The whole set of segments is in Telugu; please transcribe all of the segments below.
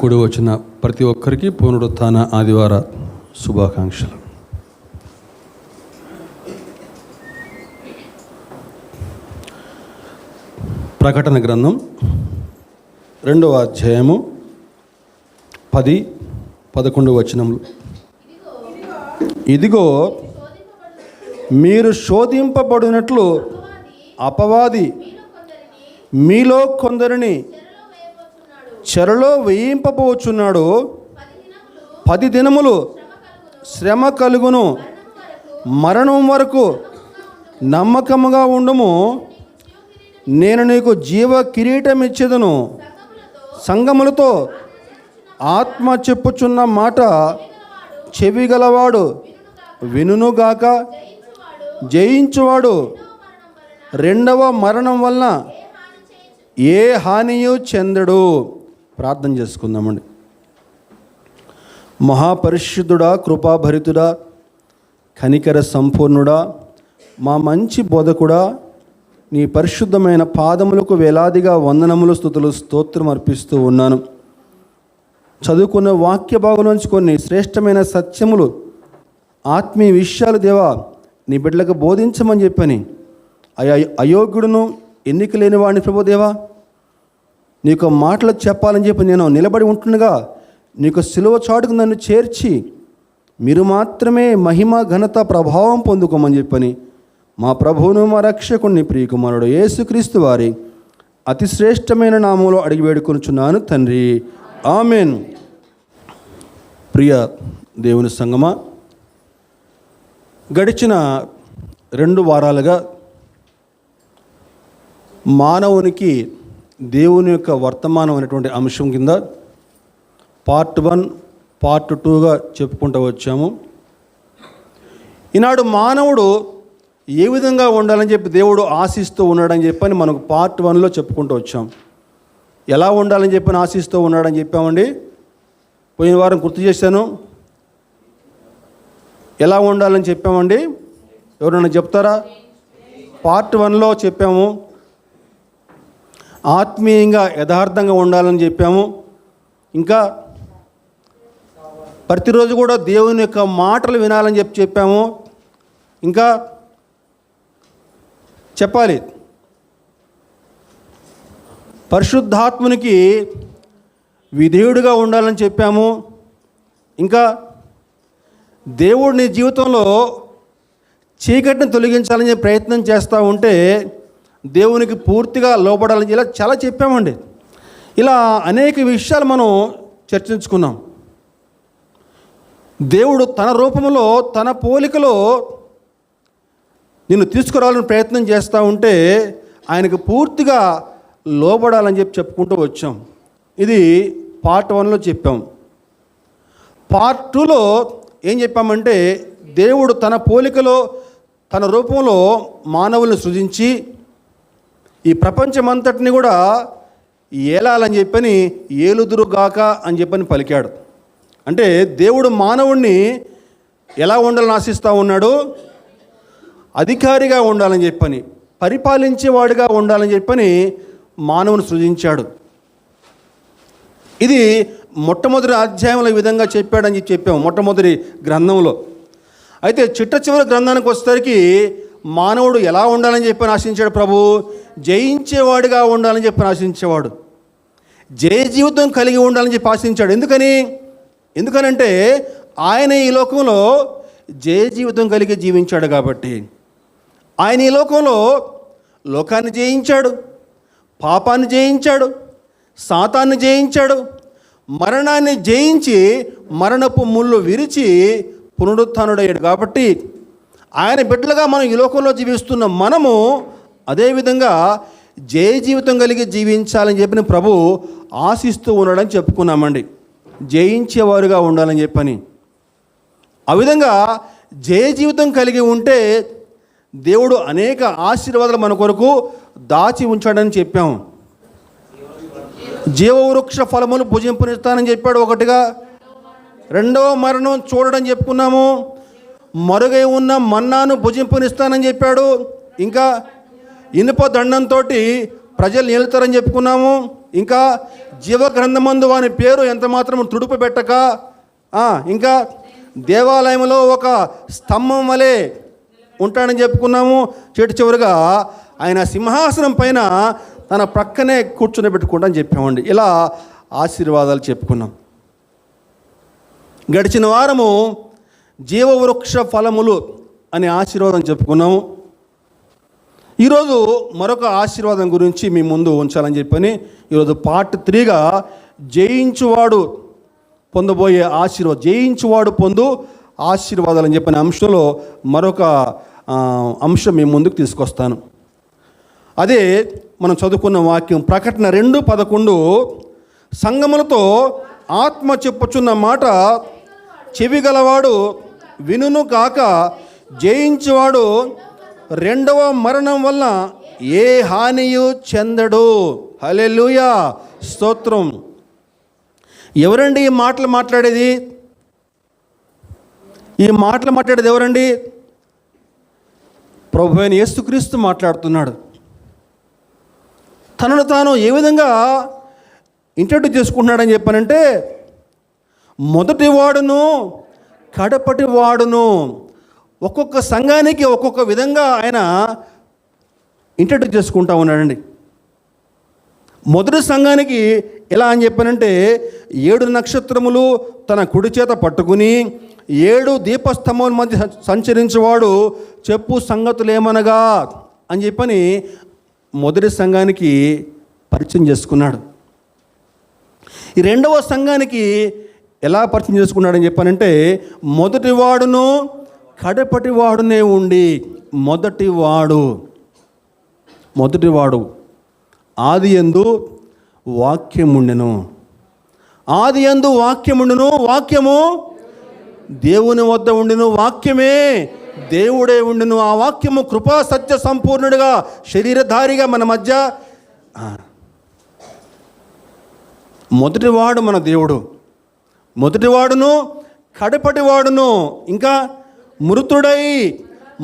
కూడి వచ్చిన ప్రతి ఒక్కరికి పునరుత్థాన ఆదివార శుభాకాంక్షలు. ప్రకటన గ్రంథం 2వ అధ్యాయము 10-11 వచనములు. ఇదిగో మీరు శోధింపబడినట్లు అపవాది మీలో కొందరిని చెరలో వేయింపబోచున్నాడు. 10 దినములు శ్రమ కలుగును, మరణం వరకు నమ్మకముగా ఉండుము. నేను నీకు జీవ కిరీటం ఇచ్చేదను. సంగములతో ఆత్మ చెప్పుచున్న మాట చెవిగలవాడు వినుగాక. జయించువాడు రెండవ మరణం వలన ఏ హానియు చెందడు. ప్రార్థన చేసుకుందామండి. మహాపరిశుద్ధుడా, కృపాభరితుడా, కనికర సంపూర్ణుడా, మా మంచి బోధకుడా, నీ పరిశుద్ధమైన పాదములకు వేలాదిగా వందనములు, స్తుతులు, స్తోత్రం అర్పిస్తూ ఉన్నాను. చదువుకున్న వాక్య భాగం నుంచి కొన్ని శ్రేష్టమైన సత్యములు, ఆత్మీయ విషయాలు దేవా నీ బిడ్డలకు బోధించమని చెప్పని అయోగ్యుడును ఎన్నిక లేని వాడిని ప్రభుదేవా నీకు మాటలు చెప్పాలని చెప్పి నేను నిలబడి ఉంటుండగా నీకు సిలువ చాటుకు నన్ను చేర్చి మీరు మాత్రమే మహిమ, ఘనత, ప్రభావం పొందుకోమని చెప్పని మా ప్రభువును మా రక్షకుని ప్రియకుమారుడు యేసుక్రీస్తు వారి అతి శ్రేష్టమైన నామంలో అడిగి వేడుకొనుచున్నాను తండ్రి, ఆమెన్. ప్రియ దేవుని సంగమా, గడిచిన 2 వారాలుగా మానవునికి దేవుని యొక్క వర్తమానం అనేటువంటి అంశం కింద పార్ట్ 1, పార్ట్ 2గా చెప్పుకుంటూ వచ్చాము. ఈనాడు మానవుడు ఏ విధంగా ఉండాలని చెప్పి దేవుడు ఆశిస్తూ ఉన్నాడని చెప్పని మనకు పార్ట్ 1లో చెప్పుకుంటూ వచ్చాం. ఎలా ఉండాలని చెప్పని ఆశిస్తూ ఉన్నాడని చెప్పామండి. పోయిన వారం గుర్తు చేశాను. ఎలా ఉండాలని చెప్పామండి? ఎవరైనా చెప్తారా? పార్ట్ 1లో చెప్పాము. ఆత్మీయంగా యథార్థంగా ఉండాలని చెప్పాము. ఇంకా ప్రతిరోజు కూడా దేవుని యొక్క మాటలు వినాలని చెప్పాము. ఇంకా చెప్పాలి, పరిశుద్ధాత్మునికి విధేయుడిగా ఉండాలని చెప్పాము. ఇంకా దేవుడు నీ జీవితంలో చీకటిని తొలగించాలని చెప్పి ప్రయత్నం చేస్తూ ఉంటే దేవునికి పూర్తిగా లోబడాలని ఇలా చాలా చెప్పామండి. ఇలా అనేక విషయాలు మనం చర్చించుకున్నాం. దేవుడు తన రూపంలో, తన పోలికలో నిన్ను తీసుకురావాలని ప్రయత్నం చేస్తూ ఉంటే ఆయనకు పూర్తిగా లోబడాలని చెప్పి చెప్పుకుంటూ వచ్చాం. ఇది పార్ట్ 1లో చెప్పాం. పార్ట్ 2లో ఏం చెప్పామంటే దేవుడు తన పోలికలో, తన రూపంలో మానవులను సృజించి ఈ ప్రపంచమంతటిని కూడా ఏలాలని చెప్పని ఏలుదురుగాక అని చెప్పని పలికాడు. అంటే దేవుడు మానవుణ్ణి ఎలా ఉండాలని ఆశిస్తూ ఉన్నాడు? అధికారిగా ఉండాలని చెప్పని, పరిపాలించేవాడిగా ఉండాలని చెప్పని మానవుని సృజించాడు. ఇది మొట్టమొదటి అధ్యాయంలో ఈ విధంగా చెప్పాడని చెప్పాము, మొట్టమొదటి గ్రంథంలో. అయితే చిట్ట చివరి గ్రంథానికి వచ్చేసరికి మానవుడు ఎలా ఉండాలని చెప్పి ఆశించాడు ప్రభు? జయించేవాడిగా ఉండాలని చెప్పి ఆశించేవాడు, జయ జీవితం కలిగి ఉండాలని చెప్పి ఆశించాడు. ఎందుకనంటే ఆయన ఈ లోకంలో జయ జీవితం కలిగి జీవించాడు కాబట్టి. ఆయన ఈ లోకంలో లోకాన్ని జయించాడు, పాపాన్ని జయించాడు, సాతాన్ని జయించాడు, మరణాన్ని జయించి మరణపు ముళ్ళు విరిచి పునరుత్థానుడయ్యాడు. కాబట్టి ఆయన బిడ్డలుగా మనం ఈ లోకంలో జీవిస్తున్న మనము అదేవిధంగా జయ జీవితం కలిగి జీవించాలని చెప్పిన ప్రభు ఆశిస్తూ ఉన్నాడని చెప్పుకున్నామండి. జయించేవారుగా ఉండాలని చెప్పని. ఆ విధంగా జయ జీవితం కలిగి ఉంటే దేవుడు అనేక ఆశీర్వాదాలు మన కొరకు దాచి ఉంచాడని చెప్పాము. జీవవృక్ష ఫలములు భుజింపునిస్తానని చెప్పాడు ఒకటిగా. రెండవ మరణం చూడడం చెప్పుకున్నాము. మరుగై ఉన్న మన్నాను భుజింపునిస్తానని చెప్పాడు. ఇంకా ఇనుప దండంతో ప్రజలు నిలుతారని చెప్పుకున్నాము. ఇంకా జీవగ్రంథమందు వాని పేరు ఎంత మాత్రం తుడుపు పెట్టక, ఇంకా దేవాలయంలో ఒక స్తంభం వలె ఉంటాడని చెప్పుకున్నాము. చివరిగా ఆయన సింహాసనం పైన తన ప్రక్కనే కూర్చుని పెట్టుకుంటామని చెప్పామండి. ఇలా ఆశీర్వాదాలు చెప్పుకున్నాం. గడిచిన వారము జీవవృక్ష ఫలములు అనే ఆశీర్వాదం చెప్పుకున్నాము. ఈరోజు మరొక ఆశీర్వాదం గురించి మీ ముందు ఉంచాలని చెప్పని ఈరోజు పార్ట్ 3గా జయించువాడు పొందబోయే ఆశీర్వాదం, జయించువాడు పొందు ఆశీర్వాదాలు అని చెప్పిన అంశంలో మరొక అంశం మీ ముందుకు తీసుకొస్తాను. అదే మనం చదువుకున్న వాక్యం ప్రకటన 2:11. సంగములతో ఆత్మ చెప్పుచున్న మాట చెవిగలవాడు వినును కాక, జయించువాడు రెండవ మరణం వల్ల ఏ హానియు చెందడు. హల్లెలూయా, స్తోత్రం. ఎవరండి ఈ మాటలు మాట్లాడేది? ఈ మాటలు మాట్లాడేది ఎవరండి? ప్రభువైన యేసుక్రీస్తు మాట్లాడుతున్నాడు. తనను తాను ఏ విధంగా ఇంట్రడ్యూస్ చేసుకుంటున్నాడని చెప్పానంటే, మొదటి వాడును కడపటి వాడును. ఒక్కొక్క సంఘానికి ఒక్కొక్క విధంగా ఆయన ఇంట్రడ్యూస్ చేసుకుంటా ఉన్నాడండి. మొదటి సంఘానికి ఎలా అని చెప్పానంటే, 7 నక్షత్రములు తన కుడి చేత పట్టుకుని 7 దీపస్తంభముల మధ్య సంచరించేవాడు చెప్పు సంగతులేమనగా అని చెప్పని మొదటి సంఘానికి పరిచయం చేసుకున్నాడు. ఈ రెండవ సంఘానికి ఎలా పరిచయం చేసుకున్నాడని చెప్పానంటే, మొదటి వాడును కడపటి వాడునే ఉండి, మొదటివాడు ఆది యందు వాక్యముండెను, ఆది యందు వాక్యముండెను, వాక్యము దేవుని వద్ద ఉండును, వాక్యమే దేవుడే ఉండును. ఆ వాక్యము కృపా సత్య సంపూర్ణుడిగా శరీరధారిగా మన మధ్య. మొదటివాడు మన దేవుడు, మొదటివాడును కడపటివాడును. ఇంకా మృతుడై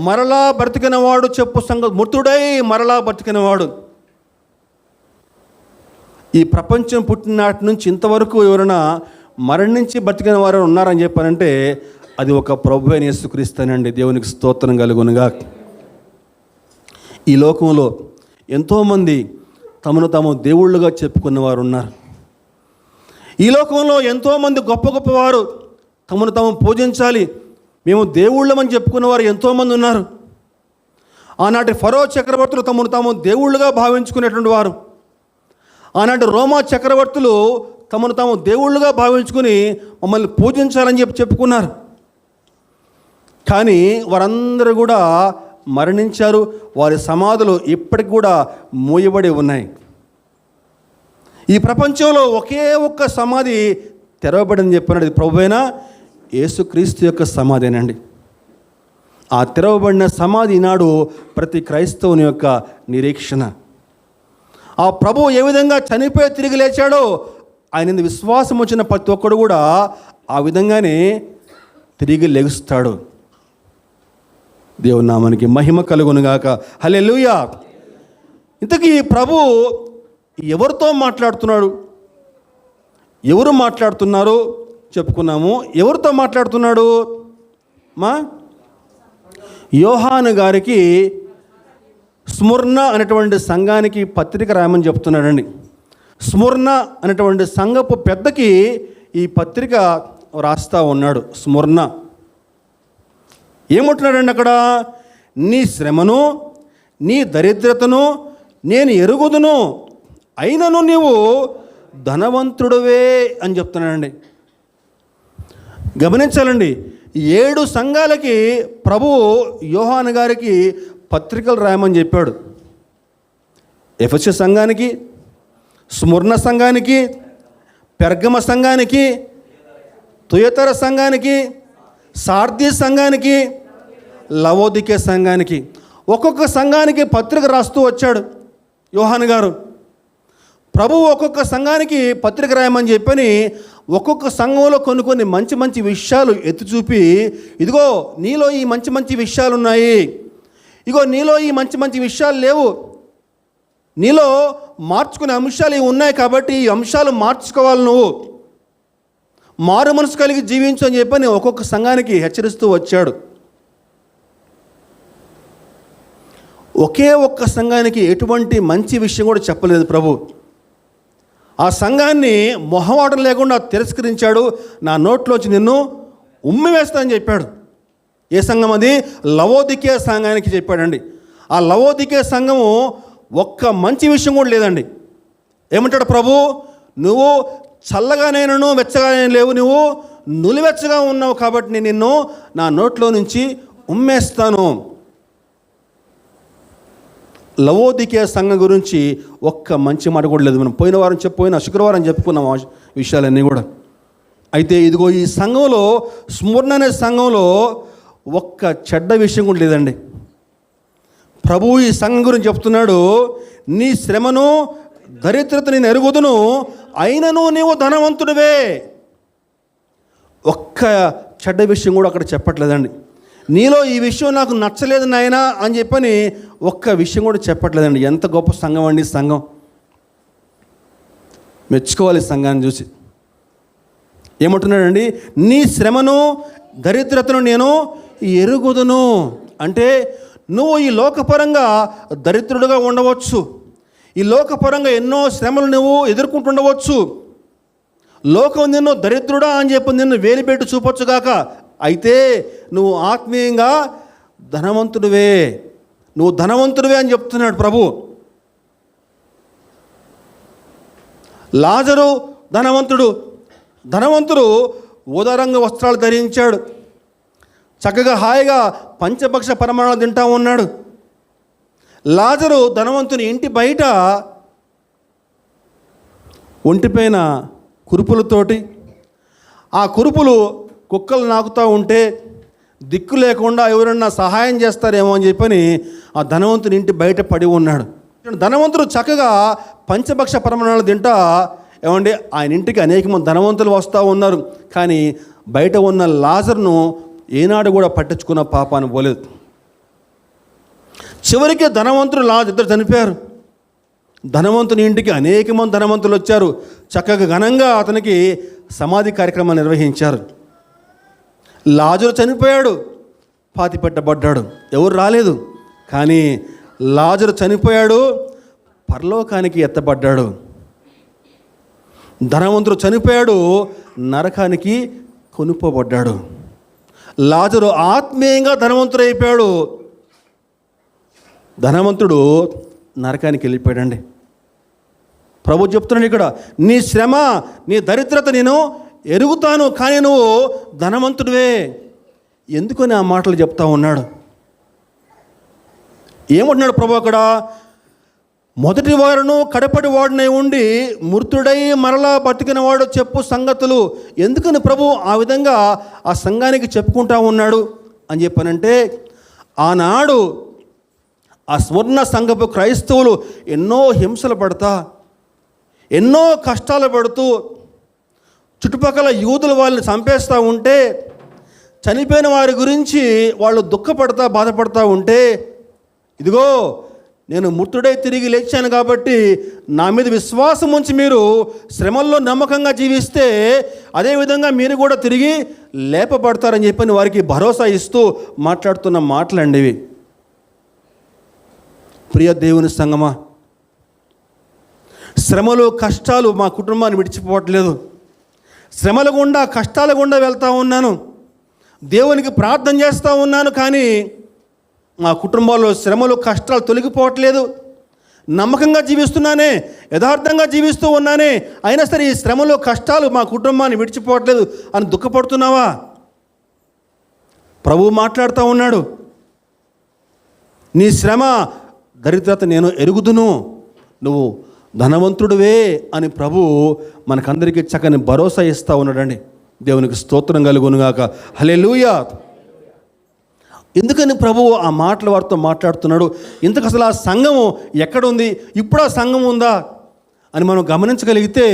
మరలా బ్రతికినవాడు చెప్పు సంగతి, మృతుడై మరలా బ్రతికినవాడు. ఈ ప్రపంచం పుట్టినాటి నుంచి ఇంతవరకు ఎవరైనా మరణించి బ్రతికిన వారు ఉన్నారని చెప్పానంటే అది ఒక ప్రభువైన యేసుక్రీస్తునండి. దేవునికి స్తోత్రం కలుగునుగా. ఈ లోకంలో ఎంతోమంది తమను తాము దేవుళ్ళుగా చెప్పుకున్న వారు ఉన్నారు. ఈ లోకంలో ఎంతోమంది గొప్ప గొప్పవారు తమను తాము పూజించాలి, మేము దేవుళ్ళమని చెప్పుకున్నవారు ఎంతోమంది ఉన్నారు. ఆనాటి ఫరో చక్రవర్తులు తమను తాము దేవుళ్ళుగా భావించుకునేటువంటి వారు. ఆనాటి రోమా చక్రవర్తులు తమను తాము దేవుళ్ళుగా భావించుకుని మమ్మల్ని పూజించాలని చెప్పుకున్నారు. కానీ వారందరూ కూడా మరణించారు. వారి సమాధులు ఇప్పటికి కూడా మూయబడి ఉన్నాయి. ఈ ప్రపంచంలో ఒకే ఒక్క సమాధి తెరవబడిందని చెప్పినది ప్రభువైన యేసుక్రీస్తు యొక్క సమాధేనండి. ఆ తెరవబడిన సమాధి ఈనాడు ప్రతి క్రైస్తవుని యొక్క నిరీక్షణ. ఆ ప్రభువు ఏ విధంగా చనిపోయి తిరిగి లేచాడో ఆయన విశ్వాసం వచ్చిన ప్రతి ఒక్కడు కూడా ఆ విధంగానే తిరిగి లెగుస్తాడు. దేవుని నామానికి మహిమ కలుగునుగాక. హల్లెలూయా. ఇంతకీ ప్రభు ఎవరితో మాట్లాడుతున్నాడు? ఎవరు మాట్లాడుతున్నారు చెప్పుకున్నాము. ఎవరితో మాట్లాడుతున్నాడు? యోహాను గారికి స్ముర్ణ అనేటువంటి సంఘానికి పత్రిక రాయమని చెప్తున్నాడండి. స్ముర్ణ అనేటువంటి సంఘపు పెద్దకి ఈ పత్రిక రాస్తా ఉన్నాడు. స్ముర్ణ ఏమంటున్నాడండి అక్కడ? నీ శ్రమను నీ దరిద్రతను నేను ఎరుగుదును, అయినను నీవు ధనవంతుడివే అని చెప్తున్నాడండి. గమనించాలండి, 7 సంఘాలకి ప్రభువు యోహాను గారికి పత్రికలు రాయమని చెప్పాడు. ఎఫెసు సంఘానికి, స్ముర్ణ సంఘానికి, పెర్గమ సంఘానికి, తుయతర సంఘానికి, సార్దీ సంఘానికి, లవోదికే సంఘానికి ఒక్కొక్క సంఘానికి పత్రిక రాస్తూ వచ్చాడు యోహాను గారు. ప్రభువు ఒక్కొక్క సంఘానికి పత్రిక రాయమని చెప్పని ఒక్కొక్క సంఘంలో కొన్ని మంచి మంచి విషయాలు ఎత్తి చూపి, ఇదిగో నీలో ఈ మంచి మంచి విషయాలు ఉన్నాయి, ఇగో నీలో ఈ మంచి మంచి విషయాలు లేవు, నీలో మార్చుకునే అంశాలు ఇవి ఉన్నాయి కాబట్టి ఈ అంశాలు మార్చుకోవాలి, నువ్వు మారు మనసు కలిగి జీవించు అని చెప్పని ఒక్కొక్క సంఘానికి హెచ్చరిస్తూ వచ్చాడు. ఒకే ఒక్క సంఘానికి ఎటువంటి మంచి విషయం కూడా చెప్పలేదు ప్రభు. ఆ సంఘాన్ని మొహమాటం లేకుండా తిరస్కరించాడు. నా నోట్లోంచి నిన్ను ఉమ్మివేస్తానని చెప్పాడు. ఏ సంఘం అది? లవోదికే సంఘానికి చెప్పాడండి. ఆ లవోదికే సంఘము ఒక్క మంచి విషయం కూడా లేదండి. ఏమంటాడు ప్రభు? నువ్వు చల్లగానైనను వెచ్చగానే లేవు, నువ్వు నులివెచ్చగా ఉన్నావు కాబట్టి నేను నిన్ను నా నోట్లో నుంచి ఉమ్మేస్తాను. లవోదికే సంఘం గురించి ఒక్క మంచి మాట కూడా లేదు. మనం పోయిన శుక్రవారం చెప్పుకున్నాం ఆ విషయాలన్నీ కూడా. అయితే ఇదిగో ఈ సంఘంలో, స్మరణ అనే సంఘంలో ఒక్క చెడ్డ విషయం కూడా లేదండి. ప్రభువు ఈ సంఘం గురించి చెప్తున్నాడు, నీ శ్రమను దరిద్రత నేను ఎరుగుదును, అయినను నీవు ధనవంతుడివే. ఒక్క చెడ్డ విషయం కూడా అక్కడ చెప్పట్లేదండి. నీలో ఈ విషయం నాకు నచ్చలేదు నాయనా అని చెప్పని ఒక్క విషయం కూడా చెప్పట్లేదండి. ఎంత గొప్ప సంఘం అండి సంఘం. మెచ్చుకోవాలి సంఘాన్ని చూసి. ఏమంటున్నాడండి? నీ శ్రమను దరిద్రతను నేను ఎరుగుదును. అంటే నువ్వు ఈ లోకపరంగా దరిద్రుడుగా ఉండవచ్చు, ఈ లోకపరంగా ఎన్నో శ్రమలు నువ్వు ఎదుర్కొంటుండవచ్చు, లోకం నిన్ను దరిద్రుడా అని చెప్పి నిన్ను వేలిపెట్టి చూపొచ్చుగాక. అయితే నువ్వు ఆత్మీయంగా ధనవంతుడివే, నువ్వు ధనవంతుడివే అని చెప్తున్నాడు ప్రభు. లాజరు ధనవంతుడు ఉదారంగ వస్త్రాలు ధరించాడు, చక్కగా హాయిగా పంచభక్ష పరమాణాలు తింటా ఉన్నాడు. లాజరు ధనవంతుని ఇంటి బయట ఒంటిపైన కురుపులతోటి, ఆ కురుపులు కుక్కలు నాకుతూ ఉంటే దిక్కు లేకుండా ఎవరన్నా సహాయం చేస్తారేమో అని చెప్పని ఆ ధనవంతుని ఇంటి బయట పడి ఉన్నాడు. ధనవంతుడు చక్కగా పంచభక్ష పరమాణాలు తింటా, ఏమండి ఆయన ఇంటికి అనేక మంది ధనవంతులు వస్తూ ఉన్నారు, కానీ బయట ఉన్న లాజర్ను ఏనాడు కూడా పట్టించుకున్న పాపాన్ని పోలేదు. చివరికి ధనవంతుడు లాజరు ఇద్దరు చనిపోయారు. ధనవంతుని ఇంటికి అనేక మంది ధనవంతులు వచ్చారు, చక్కగా ఘనంగా అతనికి సమాధి కార్యక్రమాన్ని నిర్వహించారు. లాజరు చనిపోయాడు, పాతి పెట్టబడ్డాడు, ఎవరు రాలేదు. కానీ లాజరు చనిపోయాడు, పరలోకానికి ఎత్తబడ్డాడు. ధనవంతుడు చనిపోయాడు, నరకానికి కొనుక్కోబడ్డాడు. లాజరు ఆత్మీయంగా ధనవంతుడైపోయాడు, ధనవంతుడు నరకానికి వెళ్ళిపోయాడండి. ప్రభు చెప్తున్నాడు ఇక్కడ, నీ శ్రమ నీ దరిద్రత నేను ఎరుగుతాను, కానీ నువ్వు ధనవంతుడివే. ఎందుకని ఆ మాటలు చెప్తా ఉన్నాడు? ఏమంటున్నాడు ప్రభు అక్కడ? మొదటి వారును కడపటి వాడునై ఉండి మృతుడై మరలా బతికిన వాడు చెప్పు సంగతులు. ఎందుకని ప్రభు ఆ విధంగా ఆ సంఘానికి చెప్పుకుంటా ఉన్నాడు అని చెప్పానంటే, ఆనాడు ఆ స్వర్ణ సంఘపు క్రైస్తవులు ఎన్నో హింసలు పడతా, ఎన్నో కష్టాలు పడుతూ, చుట్టుపక్కల యూదులు వాళ్ళని చంపేస్తూ ఉంటే, చనిపోయిన వారి గురించి వాళ్ళు దుఃఖపడతా బాధపడతా ఉంటే, ఇదిగో నేను మృతుడై తిరిగి లేచాను కాబట్టి నా మీద విశ్వాసం ఉంచి మీరు శ్రమల్లో నమ్మకంగా జీవిస్తే అదేవిధంగా మీరు కూడా తిరిగి లేపబడతారని చెప్పని వారికి భరోసా ఇస్తూ మాట్లాడుతున్న మాటలండి ఇవి. ప్రియ దేవుని సంగమా, శ్రమలు కష్టాలు మా కుటుంబాన్ని విడిచిపోవట్లేదు. శ్రమల గుండా కష్టాల గుండా వెళ్తూ ఉన్నాను, దేవునికి ప్రార్థన చేస్తూ ఉన్నాను, కానీ మా కుటుంబాల్లో శ్రమలు కష్టాలు తొలగిపోవట్లేదు. నమ్మకంగా జీవిస్తున్నానే, యథార్థంగా జీవిస్తూ ఉన్నానే, అయినా సరే ఈ శ్రమలు కష్టాలు మా కుటుంబాన్ని విడిచిపోవట్లేదు అని దుఃఖపడుతున్నావా? ప్రభువు మాట్లాడుతూ ఉన్నాడు, నీ శ్రమ దరిద్రత నేను ఎరుగుదును, నువ్వు ధనవంతుడివే అని ప్రభువు మనకందరికీ చక్కని భరోసా ఇస్తూ ఉన్నాడండి. దేవునికి స్తోత్రం కలుగునుగాక. హల్లెలూయా. ఎందుకని ప్రభువు ఆ మాటల వారితో మాట్లాడుతున్నాడు? ఇంతకు అసలు ఆ సంఘము ఎక్కడుంది? ఇప్పుడు ఆ సంఘం ఉందా? అని మనం గమనించగలిగితే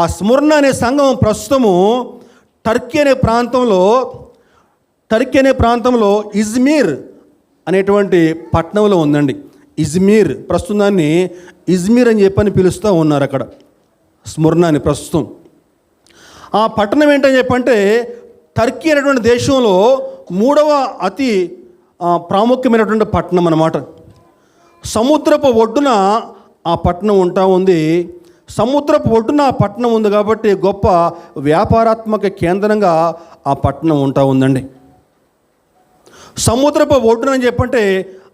ఆ స్ముర్ణ అనే సంఘం ప్రస్తుతము టర్కీ అనే ప్రాంతంలో ఇజ్మీర్ అనేటువంటి పట్టణంలో ఉందండి. ఇజ్మీర్, ప్రస్తుతం దాన్ని ఇజ్మీర్ అని చెప్పని పిలుస్తూ ఉన్నారు అక్కడ స్ముర్నాని ప్రస్తుతం. ఆ పట్టణం ఏంటని చెప్పంటే టర్కీ అనేటువంటి దేశంలో 3వ అతి ప్రాముఖ్యమైనటువంటి పట్టణం అన్నమాట. సముద్రపు ఒడ్డున ఆ పట్టణం ఉంటా ఉంది. సముద్రపు ఒడ్డున ఆ పట్టణం ఉంది కాబట్టి గొప్ప వ్యాపారాత్మక కేంద్రంగా ఆ పట్టణం ఉంటా ఉందండి. సముద్రపు ఒడ్డున అని చెప్పంటే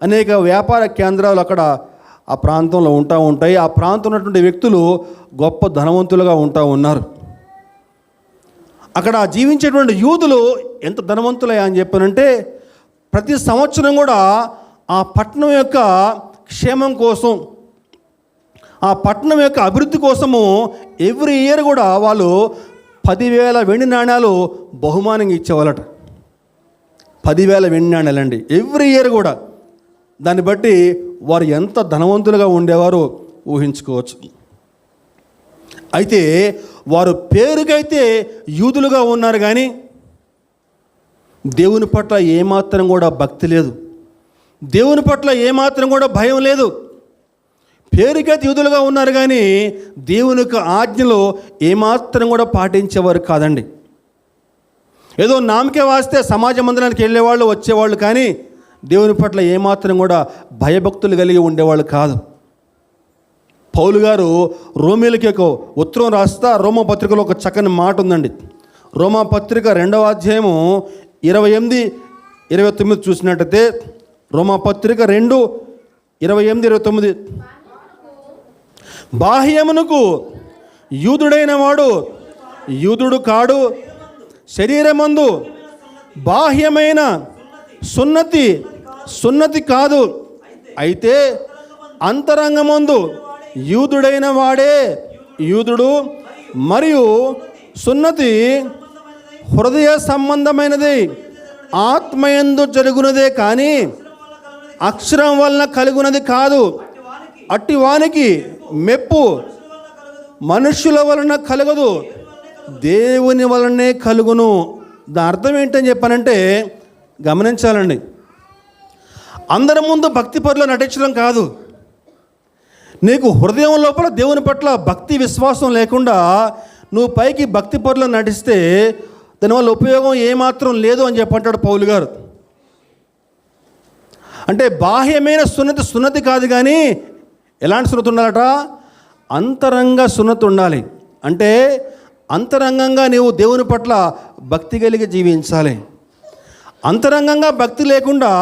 అనేక వ్యాపార కేంద్రాలు అక్కడ ఆ ప్రాంతంలో ఉంటాయి. ఆ ప్రాంతం ఉన్నటువంటి వ్యక్తులు గొప్ప ధనవంతులుగా ఉన్నారు. అక్కడ జీవించేటువంటి యూదులు ఎంత ధనవంతులయ్యా అని చెప్పానంటే ప్రతి సంవత్సరం కూడా ఆ పట్టణం యొక్క క్షేమం కోసం, ఆ పట్టణం యొక్క అభివృద్ధి కోసము ఎవ్రీ ఇయర్ కూడా వాళ్ళు 10,000 వెండి నాణ్యాలు బహుమానంగా ఇచ్చేవాళ్ళట. 10,000 వెండి నాణ్యాలండి ఎవ్రీ ఇయర్ కూడా. దాన్ని బట్టి వారు ఎంత ధనవంతులుగా ఉండేవారో ఊహించుకోవచ్చు. అయితే వారు పేరుకైతే యూదులుగా ఉన్నారు కానీ దేవుని పట్ల ఏమాత్రం కూడా భక్తి లేదు, దేవుని పట్ల ఏమాత్రం కూడా భయం లేదు. పేరుకైతే యూదులుగా ఉన్నారు కానీ దేవుని యొక్క ఆజ్ఞలో ఏమాత్రం కూడా పాటించేవారు కాదండి. ఏదో నామకే వాస్తే సమాజ మందిరానికి వెళ్ళేవాళ్ళు వచ్చేవాళ్ళు కానీ దేవుని పట్ల ఏమాత్రం కూడా భయభక్తులు కలిగి ఉండేవాళ్ళు కాదు. పౌలు గారు రోమీలకి ఒక ఉత్తరం రాస్తా రోమపత్రికలో ఒక చక్కని మాట ఉందండి. రోమపత్రిక 2వ అధ్యాయము 28-29 చూసినట్టయితే రోమపత్రిక 2:28-29 బాహ్యమునకు యూదుడైన వాడు యూదుడు కాడు, శరీరమందు బాహ్యమైన సున్నతి కాదు, అయితే అంతరంగమందు యూదుడైన వాడే యూదుడు, మరియు సున్నతి హృదయ సంబంధమైనది, ఆత్మయందు జరుగునదే కానీ అక్షరం వలన కలుగునది కాదు. అట్టి వానికి మెప్పు మనుష్యుల వలన కలగదు, దేవుని వలనే కలుగును. దాని అర్థం ఏంటని చెప్పానంటే గమనించాలండి. అందరి ముందు భక్తి పరులు నటించడం కాదు. నీకు హృదయం లోపల దేవుని పట్ల భక్తి విశ్వాసం లేకుండా నువ్వు పైకి భక్తి పరులు నటిస్తే దానివల్ల ఉపయోగం ఏమాత్రం లేదు అని చెప్పంటాడు పౌలు గారు. అంటే బాహ్యమైన సున్నతి కాదు కానీ ఎలాంటి సున్నతి ఉండాలట? అంతరంగ సున్నతి ఉండాలి. అంటే అంతరంగంగా నీవు దేవుని పట్ల భక్తి కలిగి జీవించాలి. అంతరంగంగా భక్తి లేకుండా